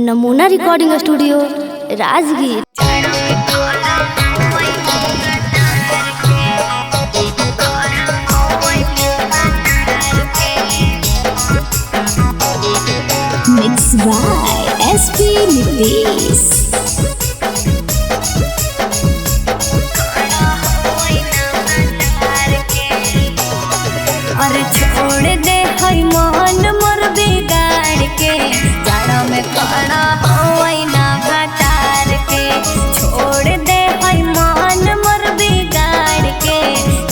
नमूना recording studio Rajgir. Mixed by SP Nitish। अरे छोड़ दे हई मन मोर बिगाड़ के, जाड़ा में खड़ा होई ना भटार के। छोड़ दे हई मन मोर बिगाड़ के,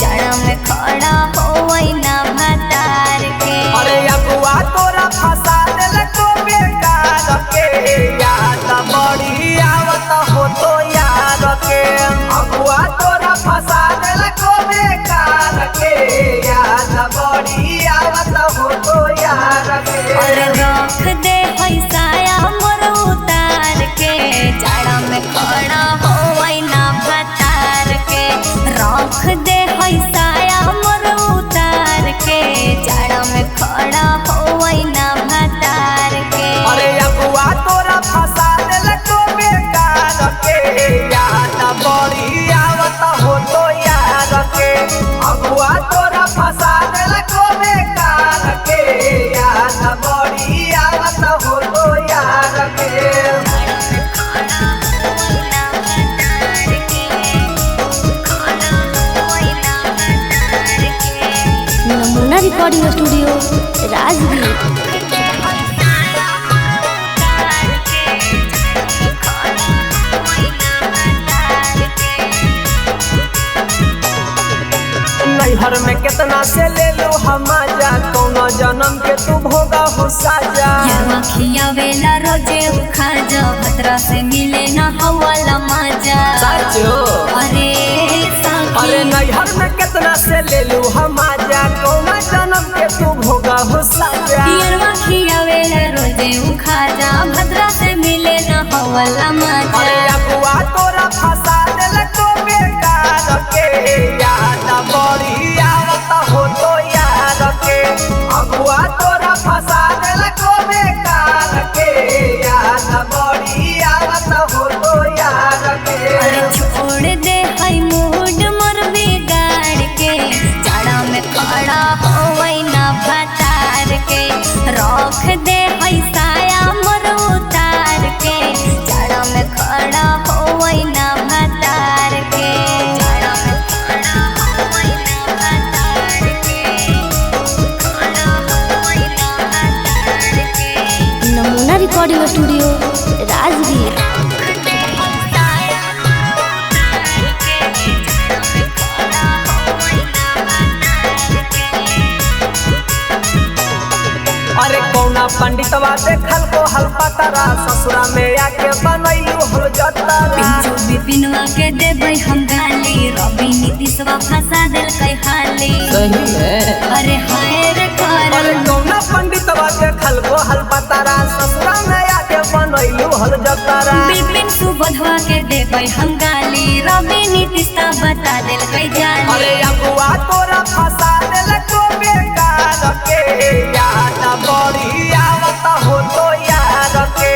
जाड़ा में खड़ा होई ना भटार के। अरे अगुआ तोरा फंसा देलको बेकार के, याद बड़ी आवत हो तो यार के। अगुआ तोरा फंसा देलको बेकार के, याद बड़ी आवत हो तो यार के। अरे रख दे हई साया मोर उतार के, जाड़ा में खड़ा होई ना भटार के। रख दे हई साया मोर उतार के, जाड़ा में खड़ा होई ना भटार के। अरे अगुआ तोरा फंसा देलको बेकार के, याद बड़ी आवत हो तो यार के। अगुआ तोरा फंसा देलको बेकार के, याद बड़ी आवत हो तो यार के। नमूना रिकॉर्डिंग स्टूडियो राजगीर। नैहर में कितना से ले लो हम जा, कौनो जन्म के तू भोगा हो साजा। यरवा खियावेला रोजे खा जा, भद्रा से मिले ना हवाला मजा। साचो अरे अरे नैहर में कितना से ले लो हम जा, कौनो जन्म के तू भोगा हो साजा। यरवा खियावेला रोजे खा जा, भद्रा से मिले ना हवाला मजा। अरे अगुआ तोरा फंसा देलको बेकार के, याद बड़ी आवत हो तो यार के। अगुआ तोरा फंसा देलको बेकार के, याद बड़ी आवत हो तो यार के। अरे छोड़ दे हई मूड मोर बिगाड़ के, जाड़ा में खड़ा होई ना भटार के। रख दे हई साया मोर उतार के, जाड़ा में खड़ा होई ना भटार के। जाड़ा में खड़ा होई ना भटार के, खड़ा होई ना भटार के। नमूना रिकॉर्डिंग स्टूडियो राजगीर। अरे कौना पंडितवा देखल को हल्पा तारा, ससुरा में आके बनैलू हो जतारा। पिंचू बिपिनवा के देबै हम गाली, रवि नीतीशवा फंसा देल कै हाली। सही में अरे हाय रे कर। अरे कौना पंडितवा देखल को हल्पा तारा, ससुरा में आके बनैलू हो जतारा। बिपिन सुबोधवा के देबै हम गाली, रवि नीतीशवा बता देल कै जाली। अरे अगुआ तोरा फंसा देलको बेकार के, याद बड़ी आवत हो तो यार के।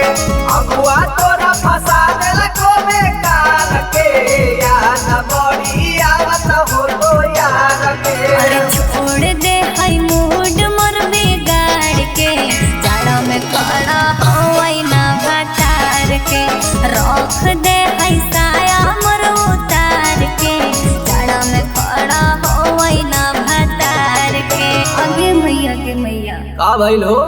अगुआ तोरा फंसा देलको बेकार के, याद बड़ी आवत हो तो यार के। अरे छोड़ दे हई मूड मोर बिगाड़ के, जाड़ा में खड़ा होई ना भटार के। रख दे हई साया मोर उतार के, जाड़ा में खड़ा होई ना भटार के। आगे मैया के मैया का भइल हो?